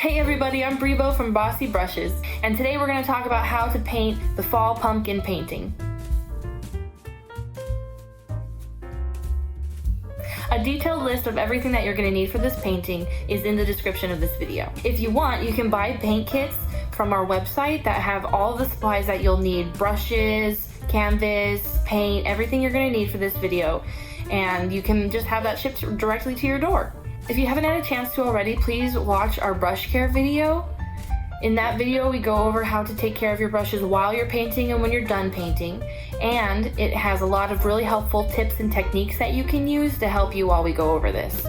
Hey everybody, I'm BriBo from Bossy Brushes, and today we're going to talk about how to paint the fall pumpkin painting. A detailed list of everything that you're going to need for this painting is in the description of this video. If you want, you can buy paint kits from our website that have all the supplies that you'll need: brushes, canvas, paint, everything you're going to need for this video, and you can just have that shipped directly to your door. If you haven't had a chance to already, please watch our brush care video. In that video, we go over how to take care of your brushes while you're painting and when you're done painting. And it has a lot of really helpful tips and techniques that you can use to help you while we go over this.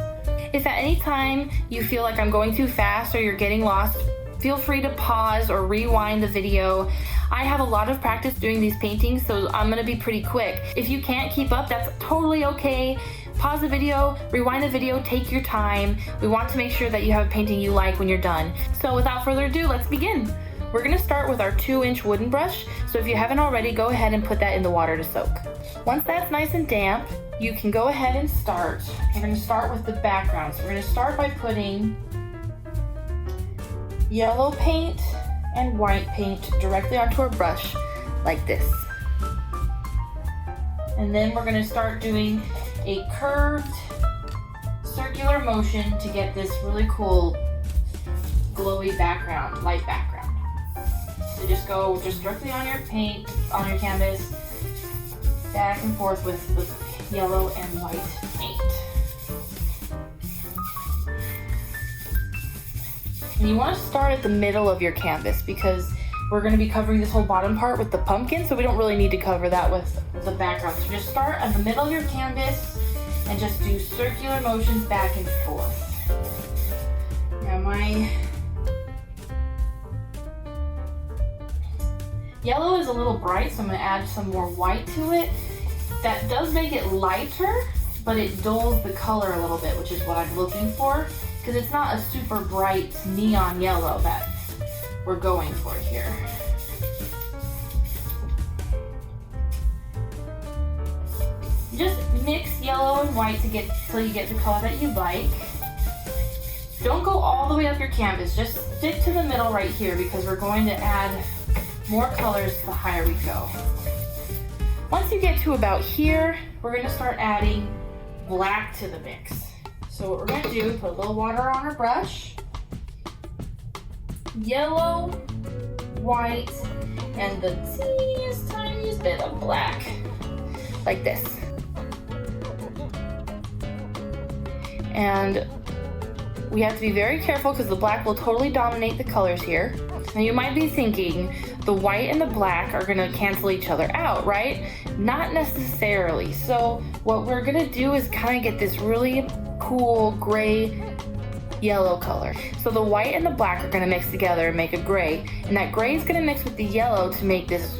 If at any time you feel like I'm going too fast or you're getting lost, feel free to pause or rewind the video. I have a lot of practice doing these paintings, so I'm gonna be pretty quick. If you can't keep up, that's totally okay. Pause the video, rewind the video, take your time. We want to make sure that you have a painting you like when you're done. So without further ado, let's begin. We're gonna start with our 2-inch wooden brush. So if you haven't already, go ahead and put that in the water to soak. Once that's nice and damp, you can go ahead and start. We're gonna start with the background. So we're gonna start by putting yellow paint and white paint directly onto our brush like this. And then we're gonna start doing a curved circular motion to get this really cool glowy background, light background. So just go directly on your paint, on your canvas, back and forth with the yellow and white paint. And you want to start at the middle of your canvas because we're going to be covering this whole bottom part with the pumpkin, so we don't really need to cover that with the background. So just start at the middle of your canvas and just do circular motions back and forth. Now my yellow is a little bright, so I'm going to add some more white to it. That does make it lighter, but it dulls the color a little bit, which is what I'm looking for, because it's not a super bright neon yellow that we're going for here. Just mix yellow and white till you get the color that you like. Don't go all the way up your canvas, just stick to the middle right here because we're going to add more colors the higher we go. Once you get to about here, we're going to start adding black to the mix. So what we're going to do is put a little water on our brush, yellow, white, and the tiniest bit of black, like this. And we have to be very careful because the black will totally dominate the colors here. Now you might be thinking the white and the black are gonna cancel each other out, right? Not necessarily. So what we're gonna do is kind of get this really cool gray yellow color. So the white and the black are gonna mix together and make a gray, and that gray is gonna mix with the yellow to make this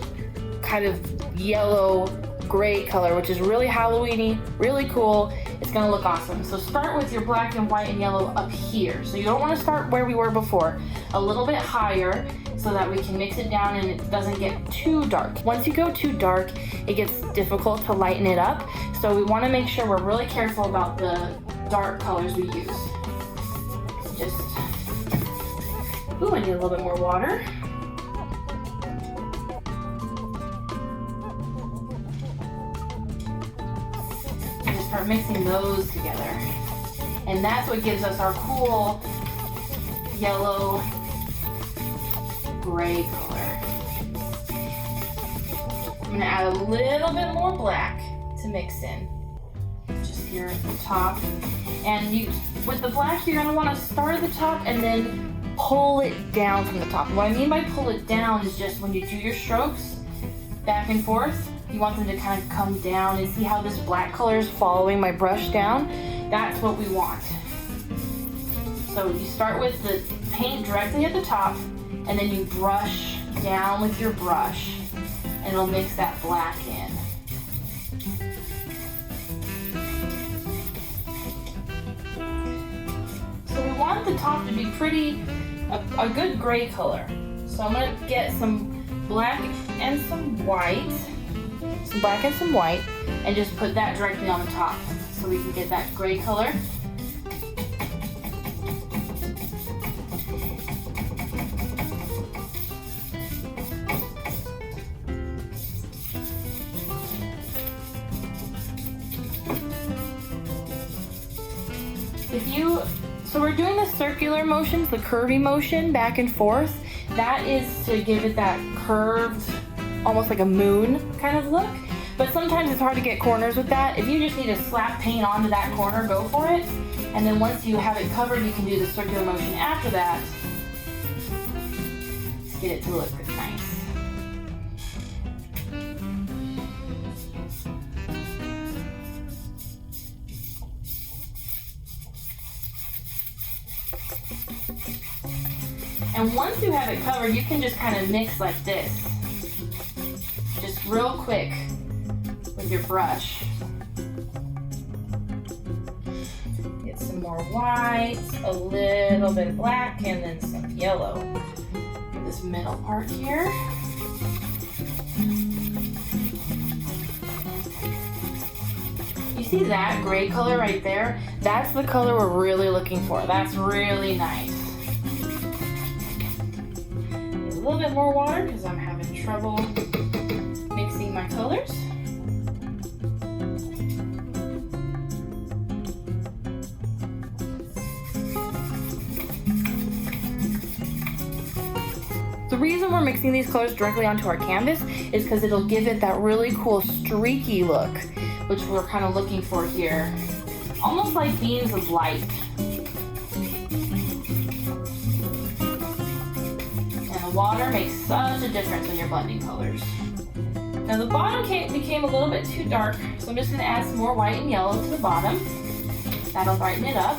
kind of yellow gray color, which is really Halloweeny, really cool. It's gonna look awesome. So start with your black and white and yellow up here. So you don't wanna start where we were before, a little bit higher so that we can mix it down and it doesn't get too dark. Once you go too dark, it gets difficult to lighten it up. So we wanna make sure we're really careful about the dark colors we use. Just, ooh, I need a little bit more water. And just start mixing those together. And that's what gives us our cool yellow gray color. I'm gonna add a little bit more black to mix in. Just here at the top. And with the black, you're gonna wanna start at the top and then pull it down from the top. And what I mean by pull it down is just when you do your strokes back and forth, you want them to kind of come down, and see how this black color is following my brush down? That's what we want. So you start with the paint directly at the top, and then you brush down with your brush, and it'll mix that black in. So we want the top to be a good gray color. So I'm gonna get some black and some white, and just put that directly on the top so we can get that gray color. So we're doing the circular motions, the curvy motion back and forth. That is to give it that curved, almost like a moon kind of look. But sometimes it's hard to get corners with that. If you just need to slap paint onto that corner, go for it. And then once you have it covered, you can do the circular motion after that to get it to look nice. And once you have it covered, you can just kind of mix like this. Just real quick with your brush. Get some more white, a little bit of black, and then some yellow for this middle part here. You see that gray color right there? That's the color we're really looking for. That's really nice. A little bit more water because I'm having trouble mixing my colors. The reason we're mixing these colors directly onto our canvas is because it'll give it that really cool streaky look, which we're kind of looking for here. Almost like beams of light. Water makes such a difference when you're blending colors. Now the bottom became a little bit too dark, so I'm just going to add some more white and yellow to the bottom. That'll brighten it up.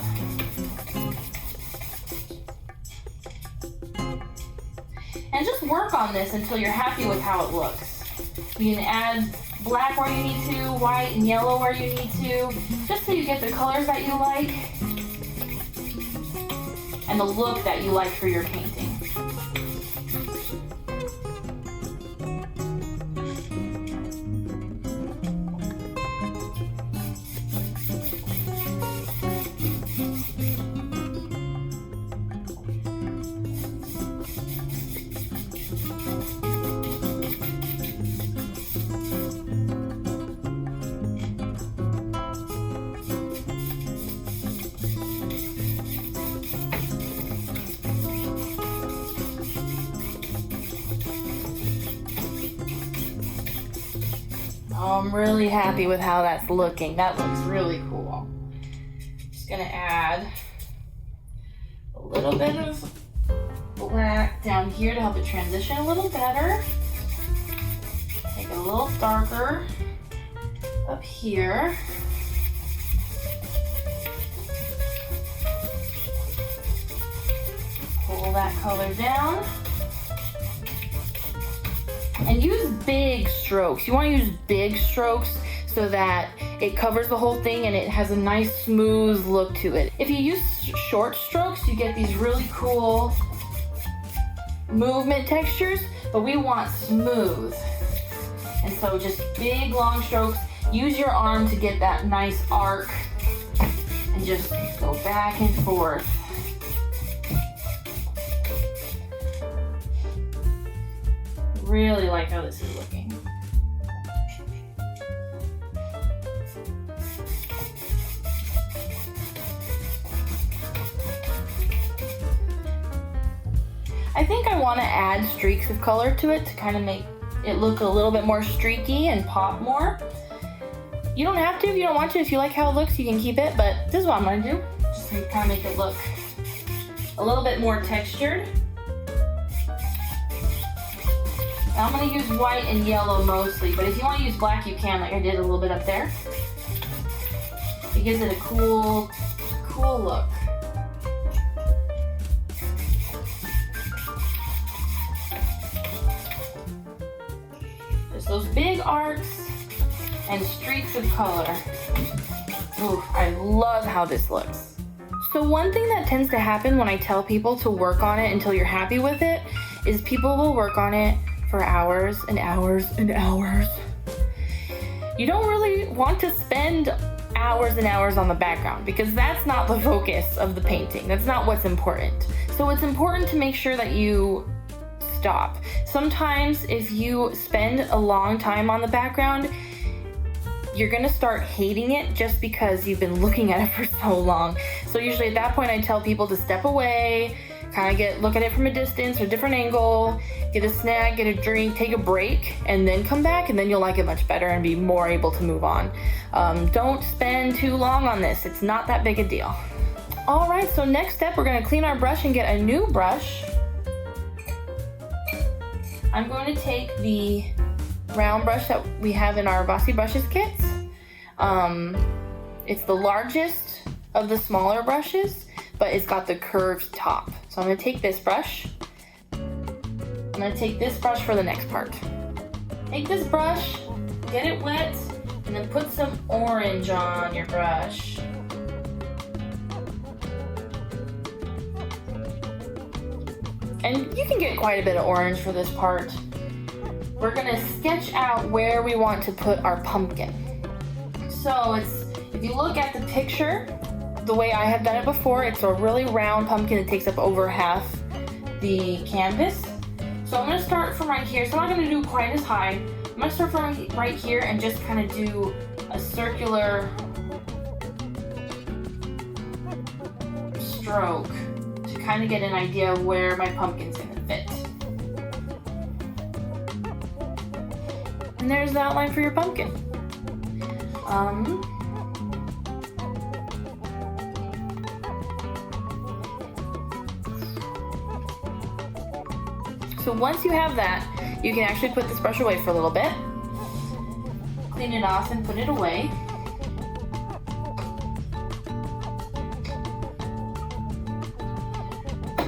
And just work on this until you're happy with how it looks. You can add black where you need to, white and yellow where you need to, just so you get the colors that you like and the look that you like for your painting. I'm really happy with how that's looking. That looks really cool. Just gonna add a little bit of black down here to help it transition a little better. Make it a little darker up here. Pull that color down. And use big strokes. You want to use big strokes so that it covers the whole thing and it has a nice smooth look to it. If you use short strokes, you get these really cool movement textures, but we want smooth. And so just big long strokes. Use your arm to get that nice arc and just go back and forth. Really like how this is looking. I think I want to add streaks of color to it to kind of make it look a little bit more streaky and pop more. You don't have to if you don't want to. If you like how it looks, you can keep it, but this is what I'm going to do. Just to kind of make it look a little bit more textured. I'm going to use white and yellow mostly, but if you want to use black, you can, like I did a little bit up there. It gives it a cool look. Just those big arcs and streaks of color. Ooh, I love how this looks. So one thing that tends to happen when I tell people to work on it until you're happy with it is people will work on it for hours and hours and hours. You don't really want to spend hours and hours on the background because that's not the focus of the painting. That's not what's important. So it's important to make sure that you stop. Sometimes if you spend a long time on the background, you're gonna start hating it just because you've been looking at it for so long. So usually at that point I tell people to step away, kind of look at it from a distance or a different angle, get a snack, get a drink, take a break, and then come back, and then you'll like it much better and be more able to move on. Don't spend too long on this. It's not that big a deal. All right, so next step, we're gonna clean our brush and get a new brush. I'm going to take the round brush that we have in our Bossy Brushes kits. It's the largest of the smaller brushes, but it's got the curved top. So I'm gonna take this brush. I'm gonna take this brush for the next part. Take this brush, get it wet, and then put some orange on your brush. And you can get quite a bit of orange for this part. We're gonna sketch out where we want to put our pumpkin. So if you look at the picture, the way I have done it before, it's a really round pumpkin that takes up over half the canvas. So I'm gonna start from right here. So I'm not gonna do quite as high. I'm gonna start from right here and just kind of do a circular stroke to kind of get an idea of where my pumpkin's gonna fit. And there's the outline for your pumpkin. So once you have that, you can actually put this brush away for a little bit. Clean it off and put it away.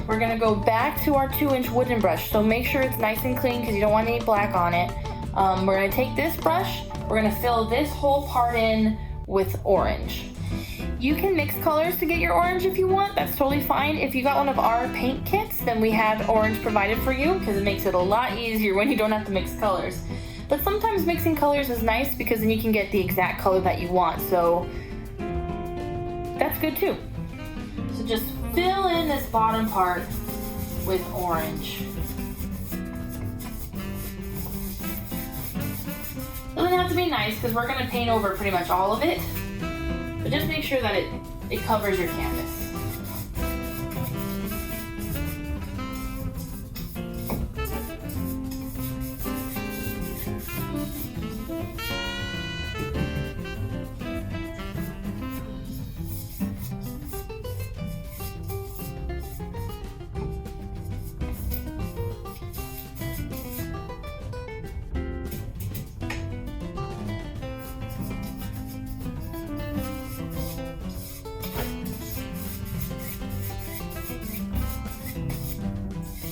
We're gonna go back to our 2-inch wooden brush. So make sure it's nice and clean because you don't want any black on it. We're gonna take this brush, we're gonna fill this whole part in with orange. You can mix colors to get your orange if you want, that's totally fine. If you got one of our paint kits, then we had orange provided for you because it makes it a lot easier when you don't have to mix colors. But sometimes mixing colors is nice because then you can get the exact color that you want, so that's good too. So just fill in this bottom part with orange. Doesn't have to be nice because we're gonna paint over pretty much all of it. But just make sure that it covers your canvas.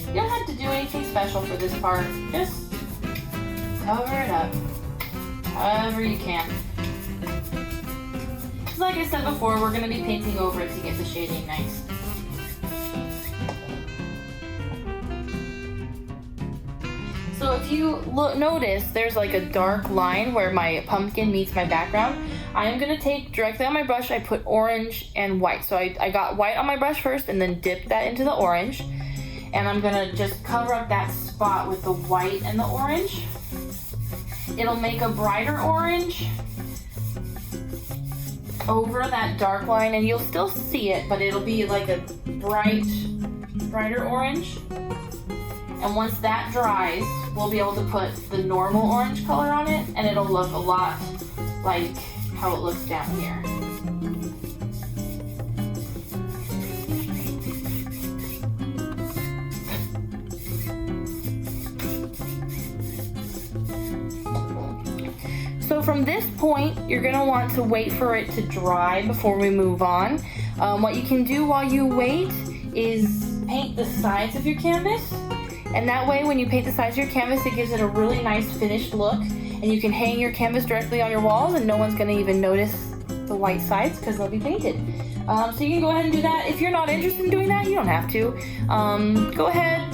You don't have to do anything special for this part. Just cover it up however you can. Like I said before, we're going to be painting over it to get the shading nice. So if you notice, there's like a dark line where my pumpkin meets my background. I'm going to take directly on my brush, I put orange and white. So I got white on my brush first and then dipped that into the orange. And I'm gonna just cover up that spot with the white and the orange. It'll make a brighter orange over that dark line, and you'll still see it, but it'll be like a brighter orange. And once that dries, we'll be able to put the normal orange color on it, and it'll look a lot like how it looks down here. So from this point, you're gonna want to wait for it to dry before we move on. What you can do while you wait is paint the sides of your canvas. And that way, when you paint the sides of your canvas, it gives it a really nice finished look. And you can hang your canvas directly on your walls and no one's gonna even notice the white sides because they'll be painted. So you can go ahead and do that. If you're not interested in doing that, you don't have to. Go ahead,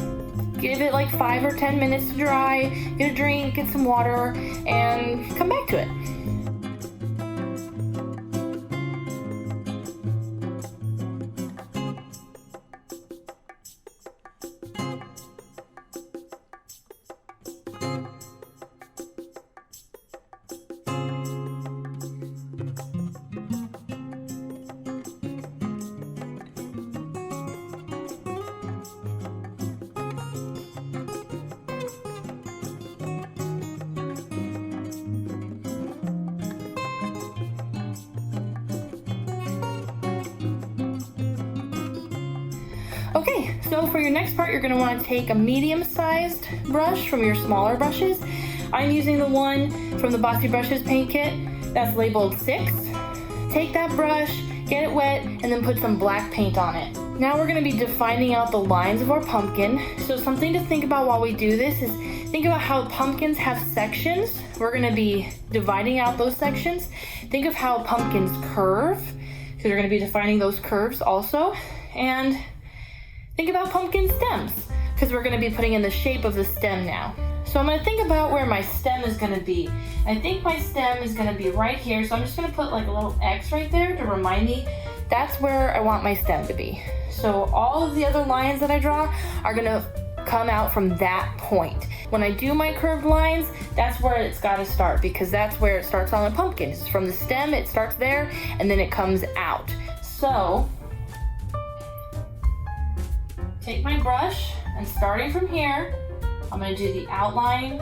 give it like 5 or 10 minutes to dry, get a drink, get some water, and come back to it. Okay, so for your next part, you're gonna wanna take a medium-sized brush from your smaller brushes. I'm using the one from the Bossy Brushes paint kit that's labeled 6. Take that brush, get it wet, and then put some black paint on it. Now we're gonna be defining out the lines of our pumpkin. So something to think about while we do this is think about how pumpkins have sections. We're gonna be dividing out those sections. Think of how pumpkins curve, because we're gonna be defining those curves also. And think about pumpkin stems, because we're gonna be putting in the shape of the stem now. So I'm gonna think about where my stem is gonna be. I think my stem is gonna be right here, so I'm just gonna put like a little X right there to remind me that's where I want my stem to be. So all of the other lines that I draw are gonna come out from that point. When I do my curved lines, that's where it's gotta start, because that's where it starts on a pumpkin. It's from the stem, it starts there, and then it comes out. So, take my brush, and starting from here, I'm gonna do the outline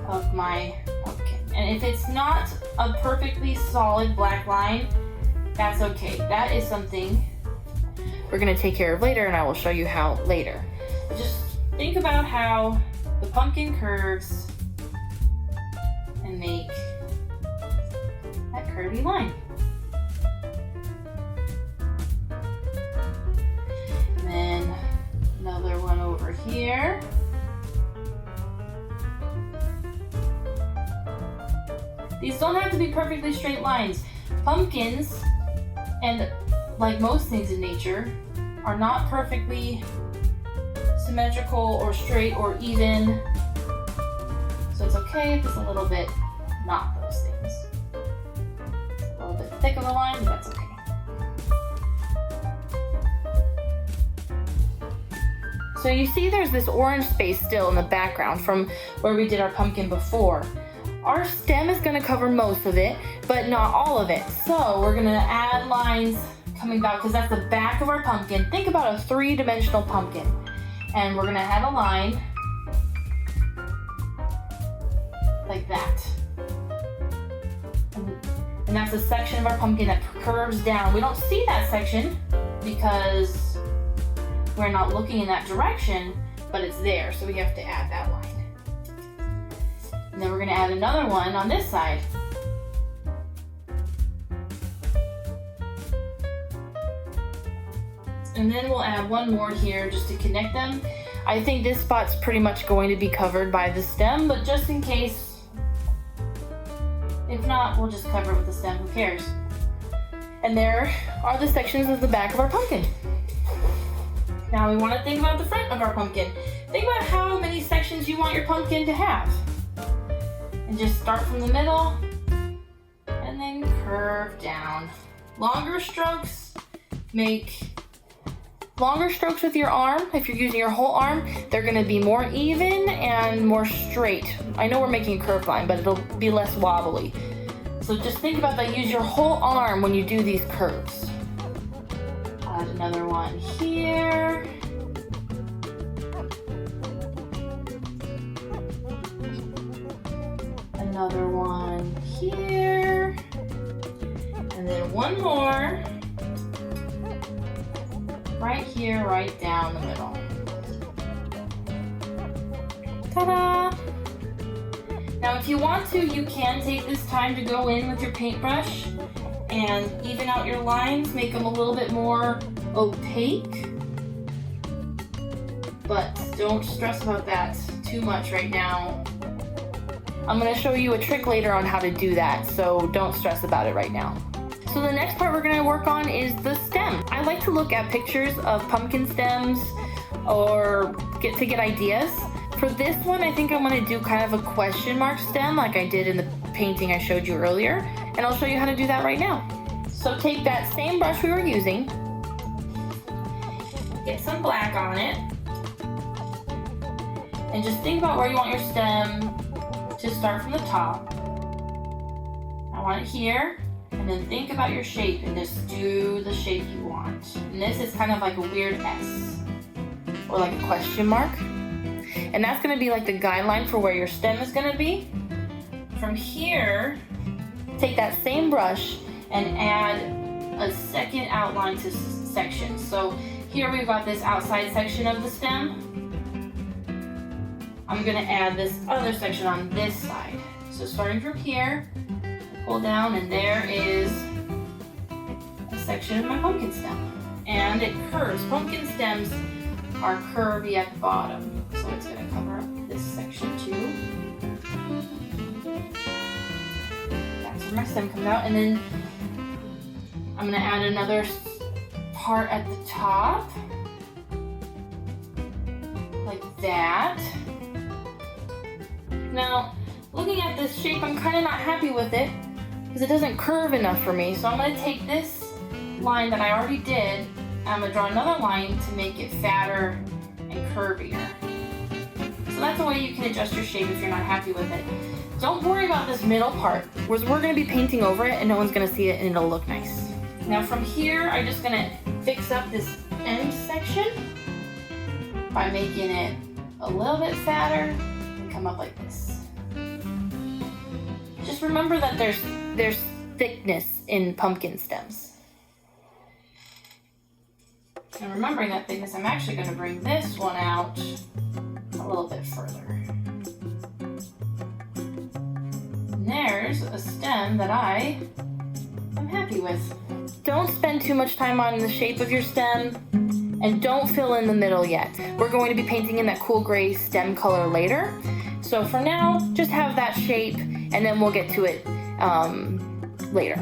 of my pumpkin. And if it's not a perfectly solid black line, that's okay. That is something we're gonna take care of later, and I will show you how later. Just think about how the pumpkin curves and make that curvy line. And then another one over here. These don't have to be perfectly straight lines. Pumpkins, and like most things in nature, are not perfectly symmetrical or straight or even. So it's okay if it's a little bit not those things. A little bit thick of a line, but that's okay. So you see there's this orange space still in the background from where we did our pumpkin before. Our stem is gonna cover most of it, but not all of it. So we're gonna add lines coming back, because that's the back of our pumpkin. Think about a 3-dimensional pumpkin. And we're gonna have a line like that. And that's a section of our pumpkin that curves down. We don't see that section because we're not looking in that direction, but it's there, so we have to add that line. And then we're gonna add another one on this side. And then we'll add one more here just to connect them. I think this spot's pretty much going to be covered by the stem, but just in case, if not, we'll just cover it with the stem, who cares? And there are the sections of the back of our pumpkin. Now we want to think about the front of our pumpkin. Think about how many sections you want your pumpkin to have. And just start from the middle, and then curve down. Longer strokes with your arm. If you're using your whole arm, they're gonna be more even and more straight. I know we're making a curved line, but it'll be less wobbly. So just think about that. Use your whole arm when you do these curves. Add another one here. Another one here. And then one more. Right here, right down the middle. Ta-da! Now if you want to, you can take this time to go in with your paintbrush and even out your lines, make them a little bit more opaque. But don't stress about that too much right now. I'm going to show you a trick later on how to do that, so don't stress about it right now. So the next part we're going to work on is the stem. I like to look at pictures of pumpkin stems or get ideas. For this one, I think I'm going to do kind of a question mark stem like I did in the painting I showed you earlier, and I'll show you how to do that right now. So take that same brush we were using, get some black on it, and just think about where you want your stem to start from the top. I want it here, and then think about your shape and just do the shape you want. And this is kind of like a weird S or like a question mark. And that's gonna be like the guideline for where your stem is gonna be. From here, take that same brush and add a second outline to sections. So here we've got this outside section of the stem. I'm gonna add this other section on this side. So starting from here, pull down, and there is a section of my pumpkin stem. And it curves. Pumpkin stems are curvy at the bottom. So it's gonna cover up this section too. That's where my stem comes out. And then I'm gonna add another part at the top, like that. Now, looking at this shape, I'm kind of not happy with it because it doesn't curve enough for me. So I'm gonna take this line that I already did, and I'm gonna draw another line to make it fatter and curvier. So that's a way you can adjust your shape if you're not happy with it. Don't worry about this middle part, whereas we're gonna be painting over it and no one's gonna see it and it'll look nice. Now from here, I'm just gonna fix up this end section by making it a little bit fatter and come up like this. Just remember that there's thickness in pumpkin stems. And remembering that thickness, I'm actually gonna bring this one out a little bit further. And there's a stem that I am happy with. Don't spend too much time on the shape of your stem, and don't fill in the middle yet. We're going to be painting in that cool gray stem color later. So for now, just have that shape, and then we'll get to it later.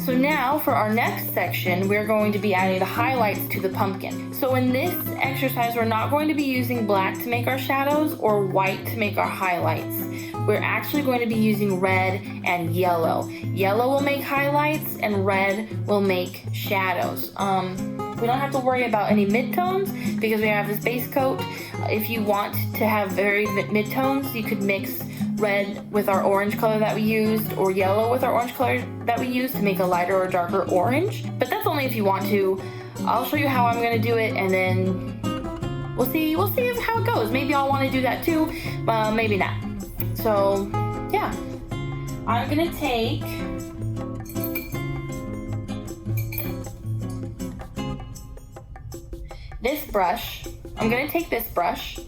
So now for our next section, we're going to be adding the highlights to the pumpkin. So in this exercise, we're not going to be using black to make our shadows or white to make our highlights. We're actually going to be using red and yellow. Yellow will make highlights and red will make shadows. We don't have to worry about any midtones because we have this base coat. If you want to have very midtones, you could mix red with our orange color that we used, or yellow with our orange color that we used to make a lighter or darker orange. But that's only if you want to. I'll show you how I'm gonna do it, and then we'll see how it goes. Maybe I'll want to do that too, maybe not. So yeah, I'm gonna take this brush. I'm gonna take this brush.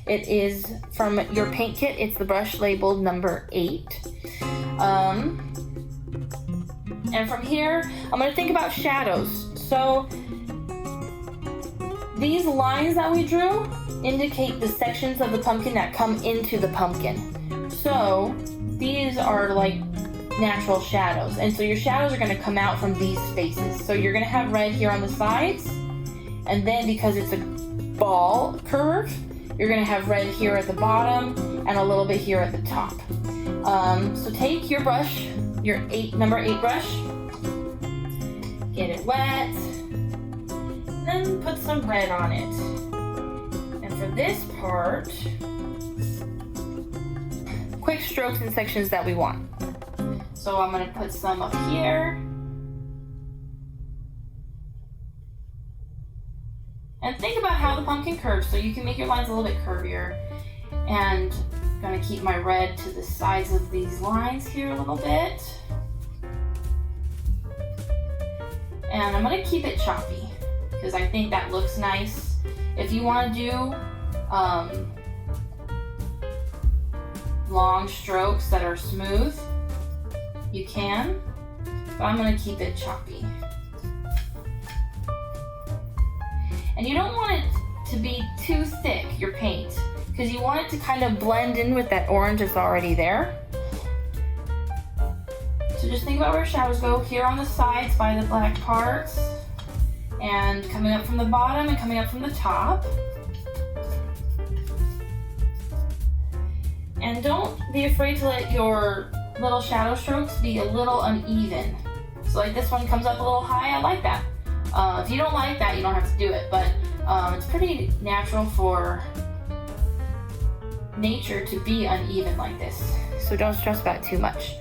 It is from your paint kit. It's the brush labeled number 8. And from here, I'm gonna think about shadows. So these lines that we drew indicate the sections of the pumpkin that come into the pumpkin. So these are like natural shadows. And so your shadows are gonna come out from these spaces. So you're gonna have red here on the sides. And then because it's a ball curve, you're gonna have red here at the bottom and a little bit here at the top. So take your brush, your number 8 brush, get it wet, then put some red on it. And for this part, quick strokes and sections that we want. So I'm gonna put some up here. And think about how the pumpkin curves so you can make your lines a little bit curvier. And I'm gonna keep my red to the sides of these lines here a little bit. And I'm gonna keep it choppy because I think that looks nice. If you wanna do long strokes that are smooth, you can, but I'm gonna keep it choppy. And you don't want it to be too thick, your paint, because you want it to kind of blend in with that orange that's already there. So just think about where shadows go here on the sides by the black parts, and coming up from the bottom and coming up from the top. And don't be afraid to let your little shadow strokes be a little uneven. So like this one comes up a little high, I like that. If you don't like that, you don't have to do it, but it's pretty natural for nature to be uneven like this. So don't stress about it too much.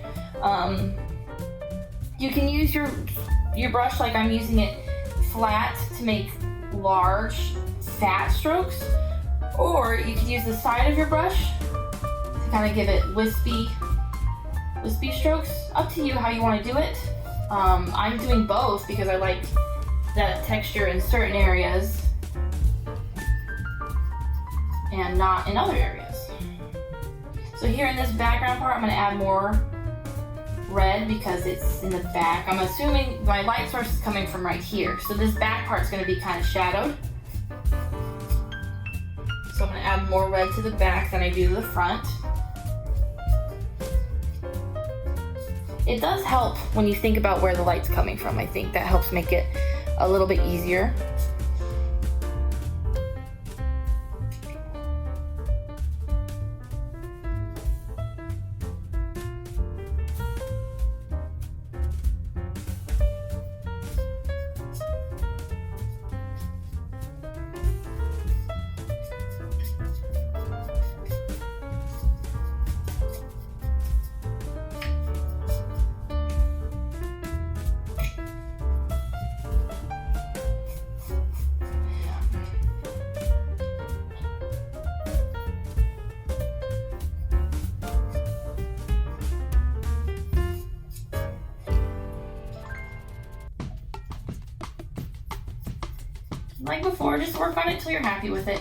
You can use your brush like I'm using it flat to make large, fat strokes, or you can use the side of your brush to kind of give it wispy strokes. Up to you how you want to do it. I'm doing both because I like that texture in certain areas and not in other areas. So here in this background part, I'm going to add more red because it's in the back. I'm assuming my light source is coming from right here. So this back part is going to be kind of shadowed. So I'm going to add more red to the back than I do to the front. It does help when you think about where the light's coming from. I think that helps make it a little bit easier. Like before, just work on it till you're happy with it.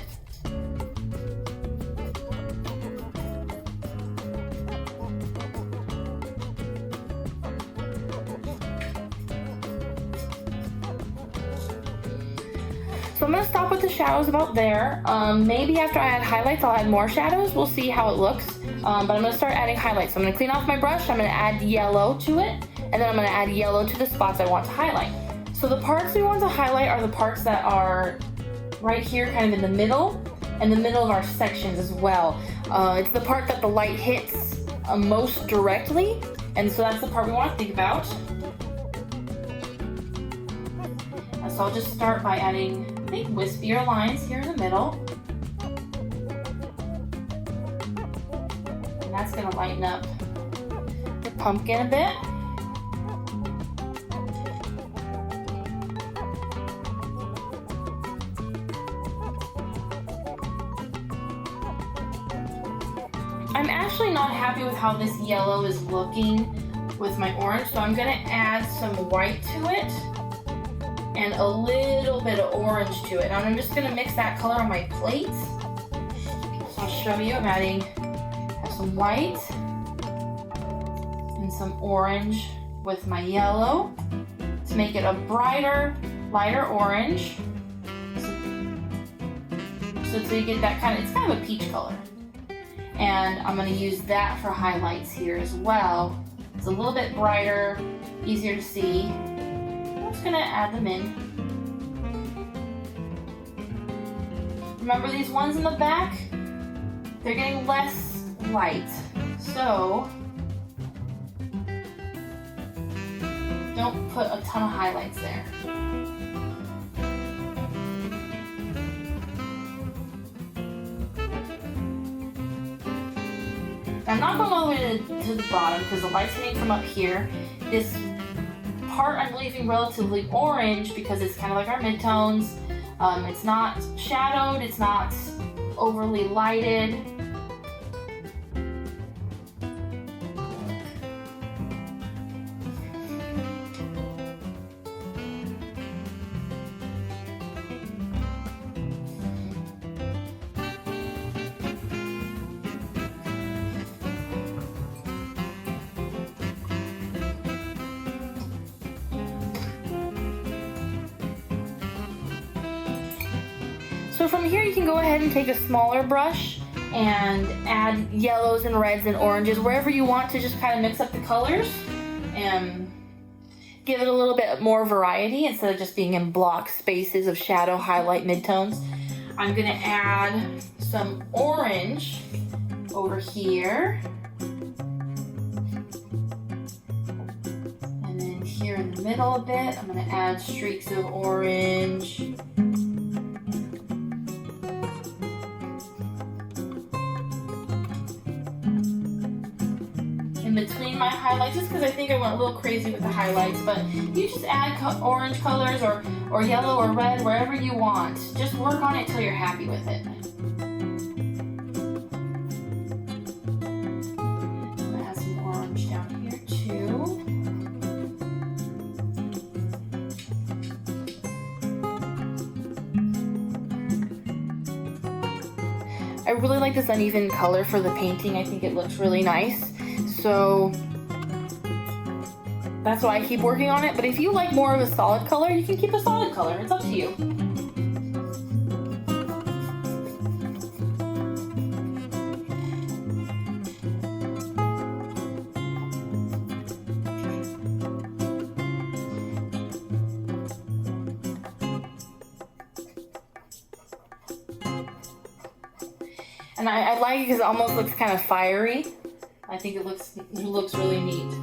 So I'm going to stop with the shadows about there. Maybe after I add highlights, I'll add more shadows. We'll see how it looks. But I'm going to start adding highlights. So I'm going to clean off my brush. I'm going to add yellow to it. And then I'm going to add yellow to the spots I want to highlight. So the parts we want to highlight are the parts that are right here, kind of in the middle, and the middle of our sections as well. It's the part that the light hits most directly, and so that's the part we want to think about. So I'll just start by adding, I think, wispier lines here in the middle. And that's going to lighten up the pumpkin a bit. I'm actually not happy with how this yellow is looking with my orange, so I'm going to add some white to it and a little bit of orange to it. And I'm just going to mix that color on my plate. So I'll show you. I'm adding some white and some orange with my yellow to make it a brighter, lighter orange. So you get that kind of, it's kind of a peach color. And I'm going to use that for highlights here as well. It's a little bit brighter, easier to see. I'm just going to add them in. Remember these ones in the back? They're getting less light. So don't put a ton of highlights there. I'm not going all the way to the bottom because the light's hitting from up here. This part I'm leaving relatively orange because it's kind of like our midtones. It's not shadowed, it's not overly lighted. So from here you can go ahead and take a smaller brush and add yellows and reds and oranges wherever you want to, just kind of mix up the colors and give it a little bit more variety instead of just being in block spaces of shadow, highlight, midtones. I'm going to add some orange over here. And then here in the middle a bit, I'm going to add streaks of orange. Between my highlights, just because I think I went a little crazy with the highlights, but you just add orange colors or yellow or red wherever you want. Just work on it till you're happy with it. I'm going to add some orange down here too. I really like this uneven color for the painting. I think it looks really nice. So that's why I keep working on it. But if you like more of a solid color, you can keep a solid color. It's up to you. And I like it because it almost looks kind of fiery. I think it looks really neat.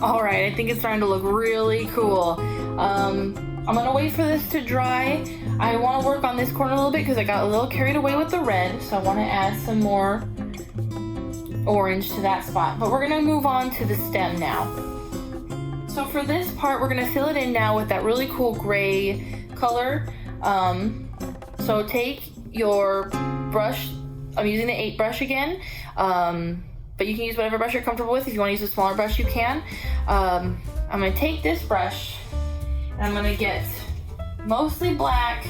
Alright, I think it's starting to look really cool. I'm gonna wait for this to dry. I want to work on this corner a little bit because I got a little carried away with the red, so I want to add some more orange to that spot. But we're gonna move on to the stem now. So for this part, we're gonna fill it in now with that really cool gray color. So take your brush, I'm using the 8 brush again, but you can use whatever brush you're comfortable with. If you want to use a smaller brush, you can. I'm going to take this brush, and I'm going to get mostly black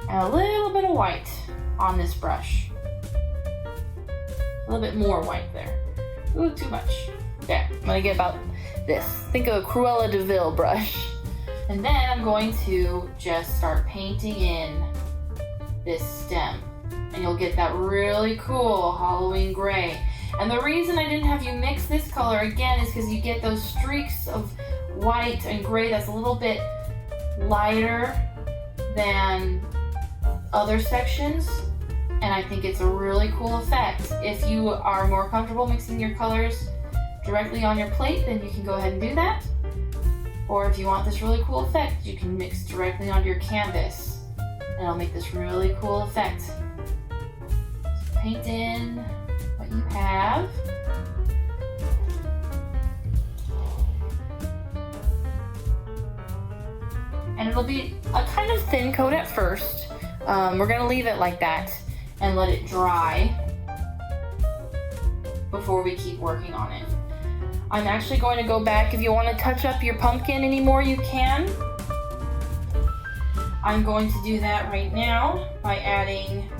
and a little bit of white on this brush. A little bit more white there. Ooh, too much. There, I'm going to get about this. Think of a Cruella de Vil brush. And then I'm going to just start painting in this stem. And you'll get that really cool Halloween gray. And the reason I didn't have you mix this color again is because you get those streaks of white and gray that's a little bit lighter than other sections. And I think it's a really cool effect. If you are more comfortable mixing your colors directly on your plate, then you can go ahead and do that. Or if you want this really cool effect, you can mix directly onto your canvas. And it'll make this really cool effect. So paint in what you have. And it'll be a kind of thin coat at first. We're gonna leave it like that and let it dry before we keep working on it. I'm actually going to go back. If you want to touch up your pumpkin anymore, you can. I'm going to do that right now by adding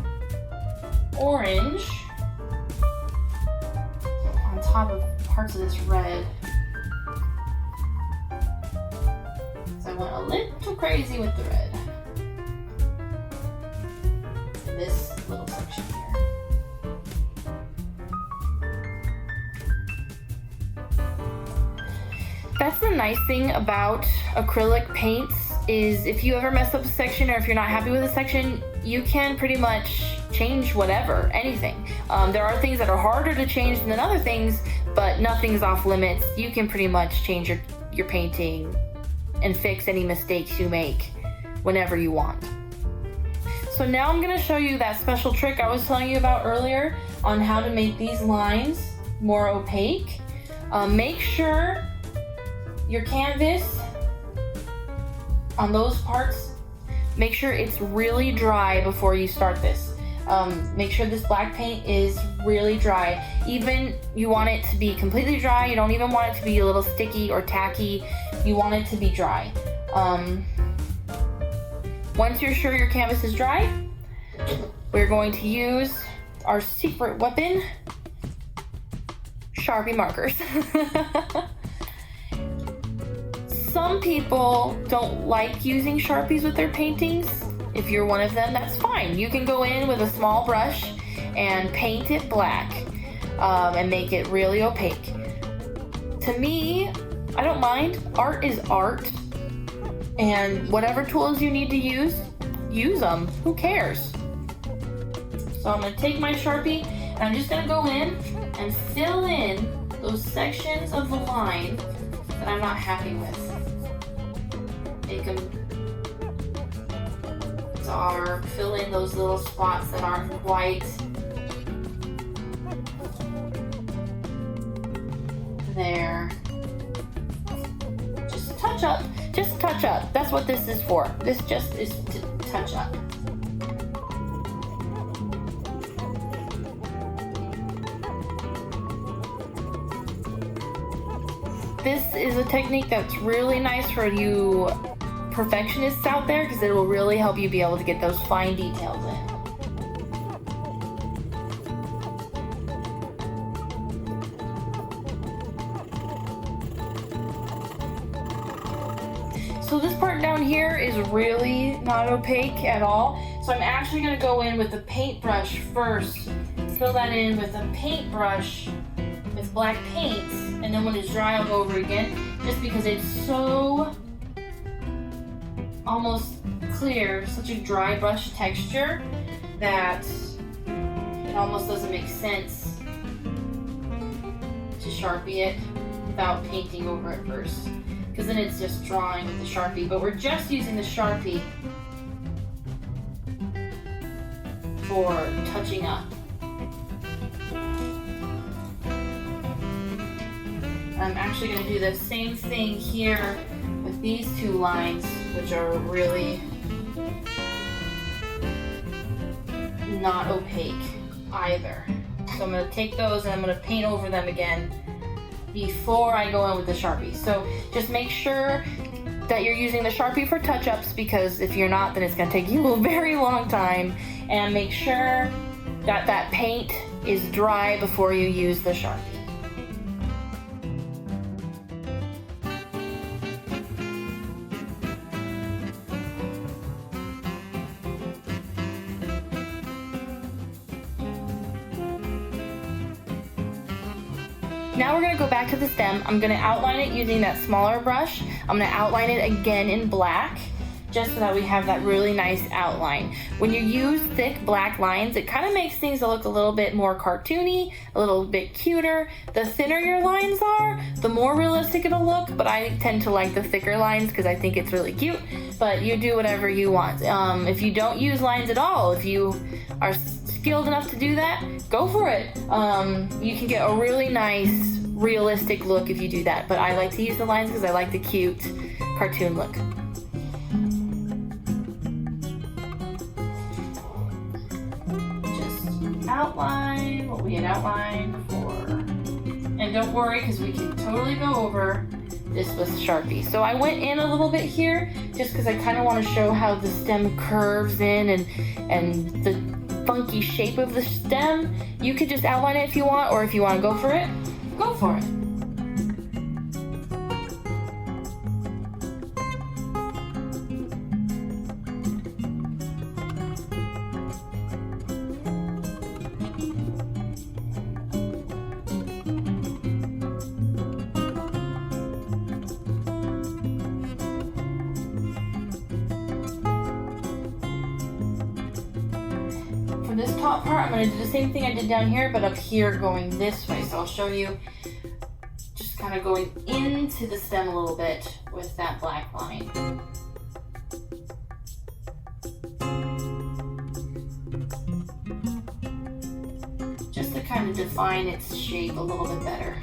orange on top of parts of this red. So I went a little crazy with the red. This little section here. That's the nice thing about acrylic paints is if you ever mess up a section or if you're not happy with a section, you can pretty much change whatever, anything. There are things that are harder to change than other things, but nothing's off limits. You can pretty much change your painting and fix any mistakes you make whenever you want. So now I'm going to show you that special trick I was telling you about earlier on how to make these lines more opaque. Make sure your canvas on those parts, make sure it's really dry before you start this. Make sure this black paint is really dry. Even you want it to be completely dry. You don't even want it to be a little sticky or tacky. You want it to be dry. Once you're sure your canvas is dry, we're going to use our secret weapon, Sharpie markers. Some people don't like using Sharpies with their paintings. If you're one of them, that's fine. You can go in with a small brush and paint it black and make it really opaque. To me, I don't mind. Art is art. And whatever tools you need to use them. Who cares? So I'm going to take my Sharpie and I'm just going to go in and fill in those sections of the line that I'm not happy with. Make them dark, fill in those little spots that aren't white. There. Just touch up, just touch up. That's what this is for. This just is to touch up. This is a technique that's really nice for you perfectionists out there because it will really help you be able to get those fine details in. So this part down here is really not opaque at all. So I'm actually going to go in with the paintbrush first, fill that in with a paintbrush with black paint, and then when it's dry I'll go over again, just because it's so almost clear, such a dry brush texture that it almost doesn't make sense to Sharpie it without painting over it first, because then it's just drawing with the Sharpie. But we're just using the Sharpie for touching up. I'm actually going to do the same thing here with these two lines, which are really not opaque either. So I'm going to take those and I'm going to paint over them again before I go in with the Sharpie. So just make sure that you're using the Sharpie for touch-ups, because if you're not, then it's going to take you a very long time. And make sure that that paint is dry before you use the Sharpie. Now we're going to go back to the stem. I'm going to outline it using that smaller brush. I'm going to outline it again in black, just so that we have that really nice outline. When you use thick black lines, it kind of makes things look a little bit more cartoony, a little bit cuter. The thinner your lines are, the more realistic it'll look, but I tend to like the thicker lines because I think it's really cute. But you do whatever you want. If you don't use lines at all, if you are skilled enough to do that, go for it. You can get a really nice, realistic look if you do that. But I like to use the lines because I like the cute cartoon look. Just outline what we had outlined before. And don't worry, because we can totally go over this with Sharpie. So I went in a little bit here just because I kind of want to show how the stem curves in and the funky shape of the stem. You could just outline it if you want, or if you want to go for it, go for it. For this top part, I'm going to do the same thing I did down here, but up here going this way. So I'll show you just kind of going into the stem a little bit with that black line. Just to kind of define its shape a little bit better.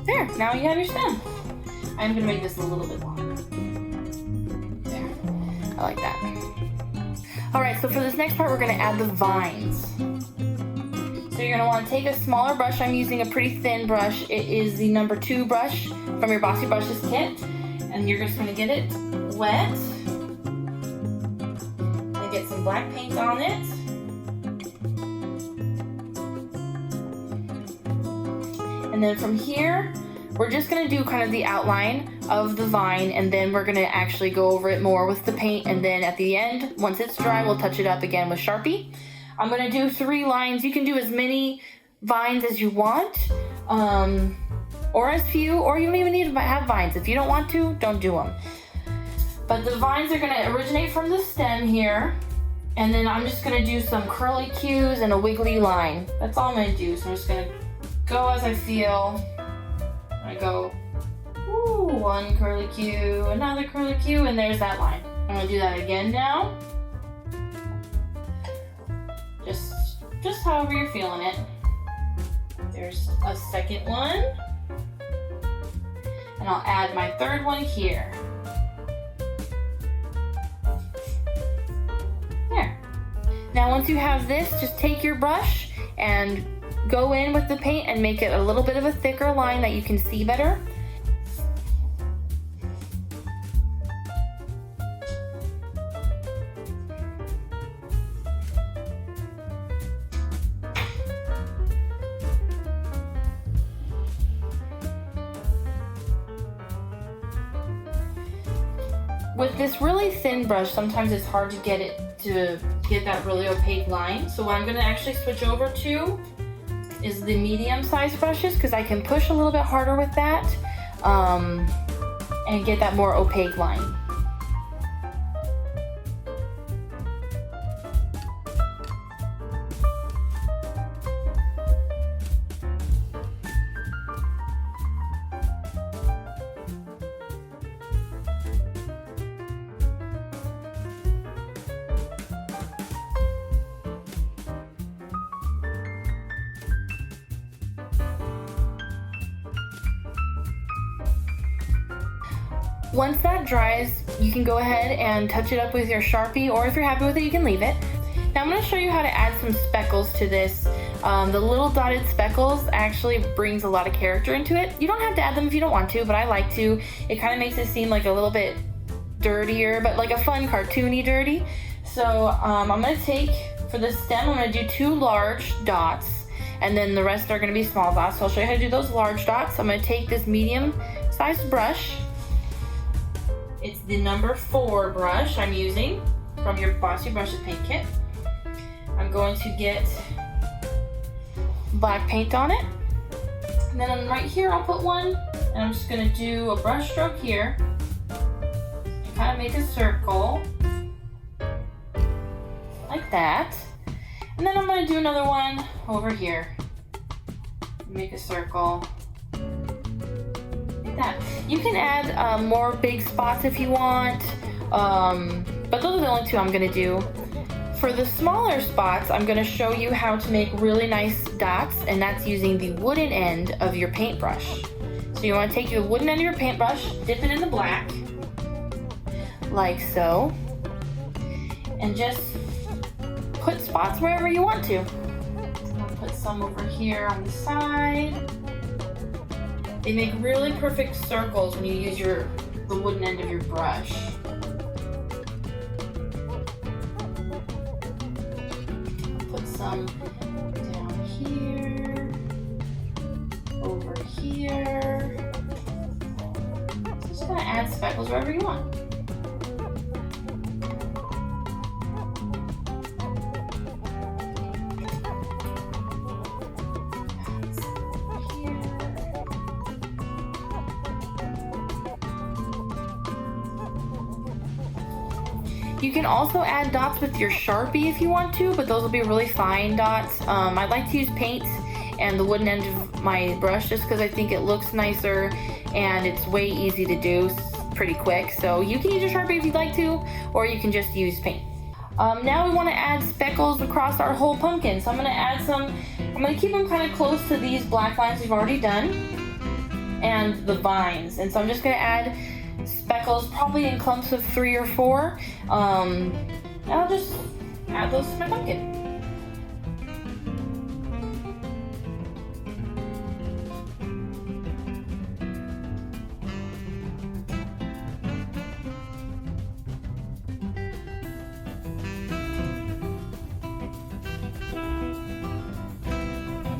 There, now you have your stem. I'm going to make this a little bit longer. There, I like that. Alright, so for this next part, we're going to add the vines. So you're going to want to take a smaller brush. I'm using a pretty thin brush. It is the number 2 brush from your Bossy Brushes kit. And you're just going to get it wet. And get some black paint on it. And then from here, we're just going to do kind of the outline of the vine, and then we're going to actually go over it more with the paint, and then at the end, once it's dry, we'll touch it up again with Sharpie. I'm going to do 3 lines. You can do as many vines as you want, or as few, or you don't even need to have vines. If you don't want to, don't do them. But the vines are going to originate from the stem here, and then I'm just going to do some curly cues and a wiggly line. That's all I'm going to do. So I'm just going to go as I feel. I go, ooh, 1 curly cue, another curly cue, and there's that line. I'm going to do that again now. Just however you're feeling it. There's a second one. And I'll add my third one here. There. Now once you have this, just take your brush and go in with the paint and make it a little bit of a thicker line that you can see better. With this really thin brush, sometimes it's hard to get that really opaque line. So what I'm gonna actually switch over to is the medium-sized brushes, because I can push a little bit harder with that and get that more opaque line. Once that dries, you can go ahead and touch it up with your Sharpie, or if you're happy with it, you can leave it. Now I'm going to show you how to add some speckles to this. The little dotted speckles actually brings a lot of character into it. You don't have to add them if you don't want to, but I like to. It kind of makes it seem like a little bit dirtier, but like a fun cartoony dirty. So I'm going to take, for the stem, I'm going to do 2 large dots, and then the rest are going to be small dots. So I'll show you how to do those large dots. I'm going to take this medium-sized brush. It's the number 4 brush I'm using from your Bossy Brush Paint Kit. I'm going to get black paint on it. And then right here I'll put one, and I'm just going to do a brush stroke here and kind of make a circle like that. And then I'm going to do another one over here. Make a circle. That. You can add more big spots if you want, but those are the only 2 I'm going to do. For the smaller spots, I'm going to show you how to make really nice dots, and that's using the wooden end of your paintbrush. So you want to take your wooden end of your paintbrush, dip it in the black, like so, and just put spots wherever you want to. I'll put some over here on the side. They make really perfect circles when you use the wooden end of your brush. Put some down here, over here. Just gonna add speckles wherever you want. You can also add dots with your Sharpie if you want to, but those will be really fine dots. I like to use paint and the wooden end of my brush just because I think it looks nicer and it's way easy to do, pretty quick. So you can use your Sharpie if you'd like to, or you can just use paint. Now we want to add speckles across our whole pumpkin. So I'm going to add some, I'm going to keep them kind of close to these black lines we've already done and the vines. And so I'm just going to add speckles, probably in clumps of 3 or 4. And I'll just add those to my pumpkin.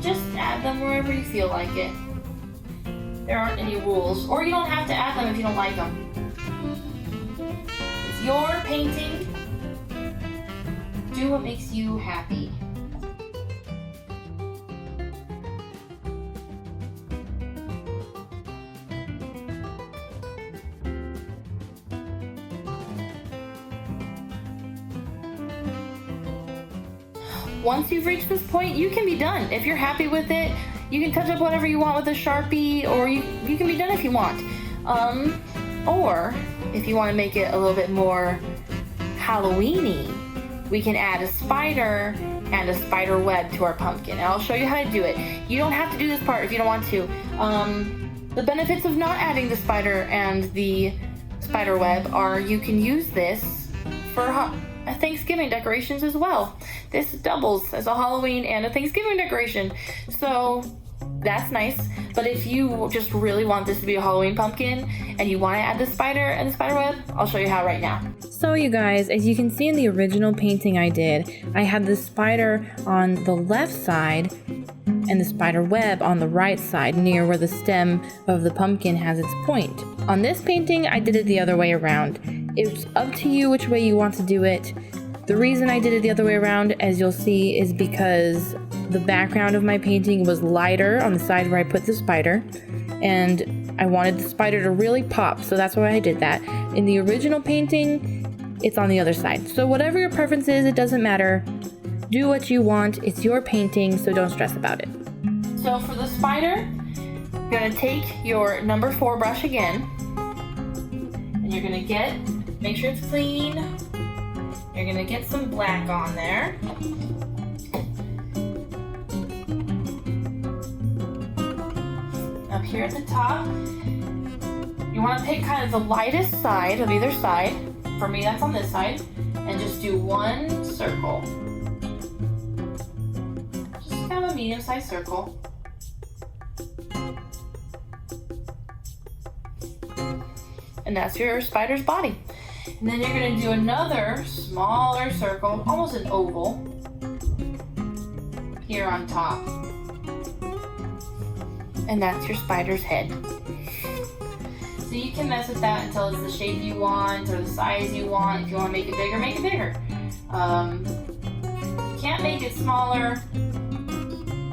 Just add them wherever you feel like it. There aren't any rules, or you don't have to add them if you don't like them. It's your painting. Do what makes you happy. Once you've reached this point, you can be done. If you're happy with it, you can touch up whatever you want with a Sharpie, or you can be done if you want. Or if you want to make it a little bit more Halloween-y, we can add a spider and a spider web to our pumpkin. And I'll show you how to do it. You don't have to do this part if you don't want to. The benefits of not adding the spider and the spider web are you can use this for Thanksgiving decorations as well. This doubles as a Halloween and a Thanksgiving decoration, so that's nice. But if you just really want this to be a Halloween pumpkin and you want to add the spider and the spider web, I'll show you how right now. So you guys, as you can see in the original painting I did, I had the spider on the left side and the spider web on the right side near where the stem of the pumpkin has its point. On this painting, I did it the other way around. It's up to you which way you want to do it. The reason I did it the other way around, as you'll see, is because the background of my painting was lighter on the side where I put the spider, and I wanted the spider to really pop, so that's why I did that. In the original painting, it's on the other side. So whatever your preference is, it doesn't matter. Do what you want. It's your painting, so don't stress about it. So for the spider, you're gonna take your number 4 brush again, and you're gonna make sure it's clean. You're gonna get some black on there. Up here at the top, you wanna pick kind of the lightest side of either side. For me, that's on this side, and just do one circle. Just kind of a medium-sized circle. And that's your spider's body. And then you're gonna do another smaller circle, almost an oval, here on top. And that's your spider's head. So you can mess with that until it's the shape you want or the size you want. If you want to make it bigger, make it bigger. You can't make it smaller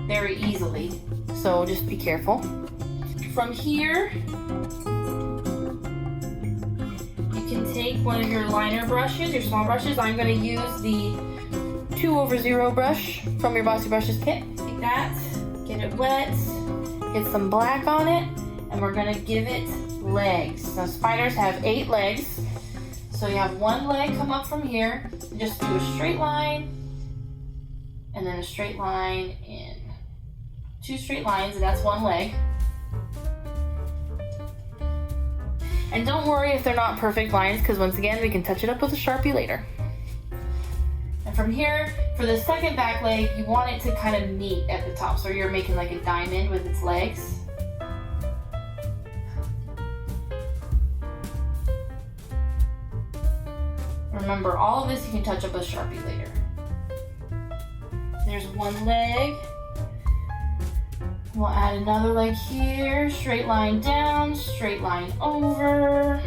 very easily, so just be careful. From here, you can take one of your liner brushes, your small brushes. I'm going to use the 2/0 brush from your Bossy Brushes kit. Take that, get it wet, get some black on it, and we're going to give it legs. Now spiders have 8 legs, so you have one leg come up from here, and just do a straight line, and then a straight line in 2 straight lines, and that's one leg. And don't worry if they're not perfect lines, because once again, we can touch it up with a Sharpie later. And from here, for the second back leg, you want it to kind of meet at the top, so you're making like a diamond with its legs. Remember, all of this you can touch up with Sharpie later. There's one leg. We'll add another leg here, straight line down, straight line over.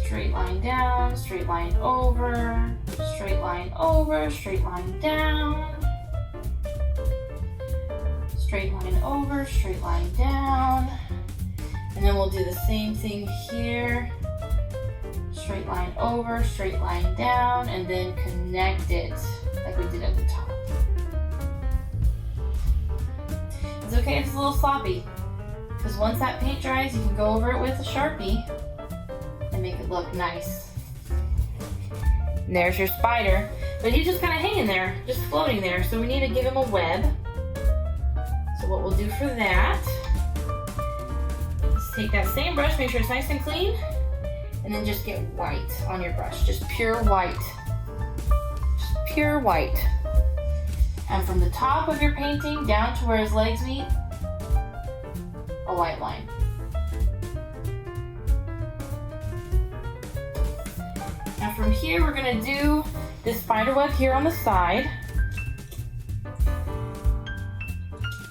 Straight line down, straight line over, straight line over, straight line down. Straight line over, straight line down. And then we'll do the same thing here. Straight line over, straight line down, and then connect it like we did at the top. It's okay if it's a little sloppy, because once that paint dries, you can go over it with a Sharpie and make it look nice. And there's your spider, but he's just kind of hanging there, just floating there, so we need to give him a web. So what we'll do for that is take that same brush, make sure it's nice and clean, and then just get white on your brush, just pure white. Just pure white. And from the top of your painting down to where his legs meet, a white line. Now from here, we're gonna do this spider web here on the side.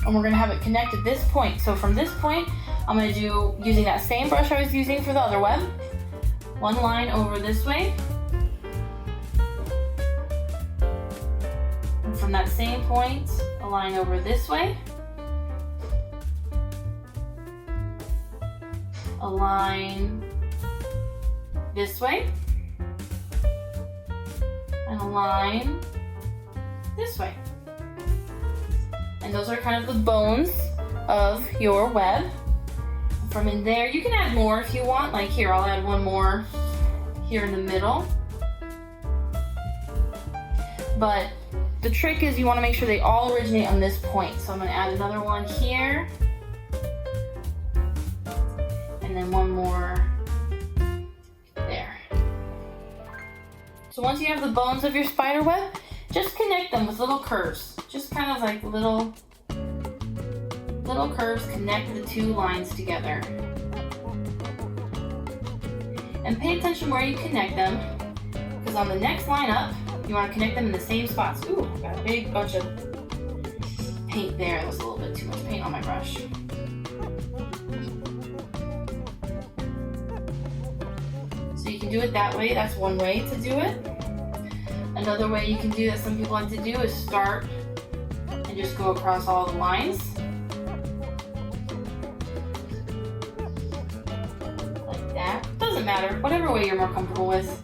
And we're gonna have it connect at this point. So from this point, I'm gonna do, using that same brush I was using for the other web, one line over this way. And from that same point, a line over this way. A line this way. And a line this way. And those are kind of the bones of your web. From in there, you can add more if you want. Like here, I'll add one more here in the middle. But The trick is you want to make sure they all originate on this point. So I'm going to add another one here. And then one more there. So once you have the bones of your spider web, just connect them with little curves. Just kind of like little curves connect the two lines together. And pay attention where you connect them, because on the next line up, you want to connect them in the same spots. Ooh, got a big bunch of paint there. That was a little bit too much paint on my brush. So you can do it that way. That's one way to do it. Another way you can do that some people like to do is start and just go across all the lines. Like that. Doesn't matter. Whatever way you're more comfortable with.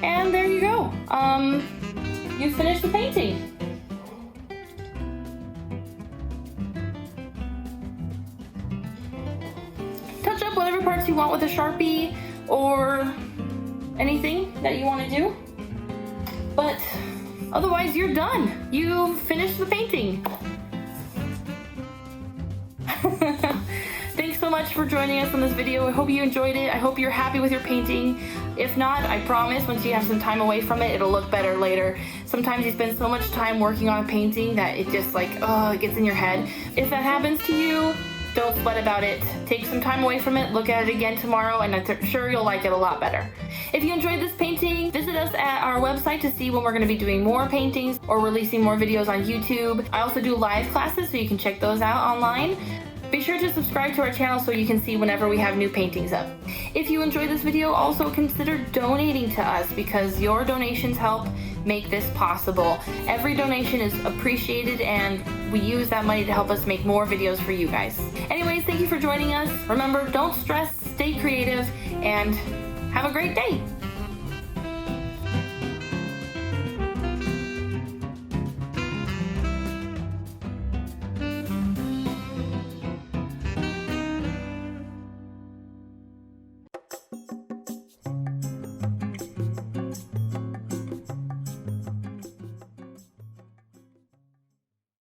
And there you go. You finished the painting. Touch up whatever parts you want with a Sharpie or anything that you want to do. But otherwise, you're done. You've finished the painting. Thanks so much for joining us on this video. I hope you enjoyed it. I hope you're happy with your painting. If not, I promise once you have some time away from it, it'll look better later. Sometimes you spend so much time working on a painting that it just like, it gets in your head. If that happens to you, don't sweat about it. Take some time away from it, look at it again tomorrow, and I'm sure you'll like it a lot better. If you enjoyed this painting, visit us at our website to see when we're going to be doing more paintings or releasing more videos on YouTube. I also do live classes, so you can check those out online. Be sure to subscribe to our channel so you can see whenever we have new paintings up. If you enjoyed this video, also consider donating to us because your donations help make this possible. Every donation is appreciated and we use that money to help us make more videos for you guys. Anyways, thank you for joining us. Remember, don't stress, stay creative, and have a great day.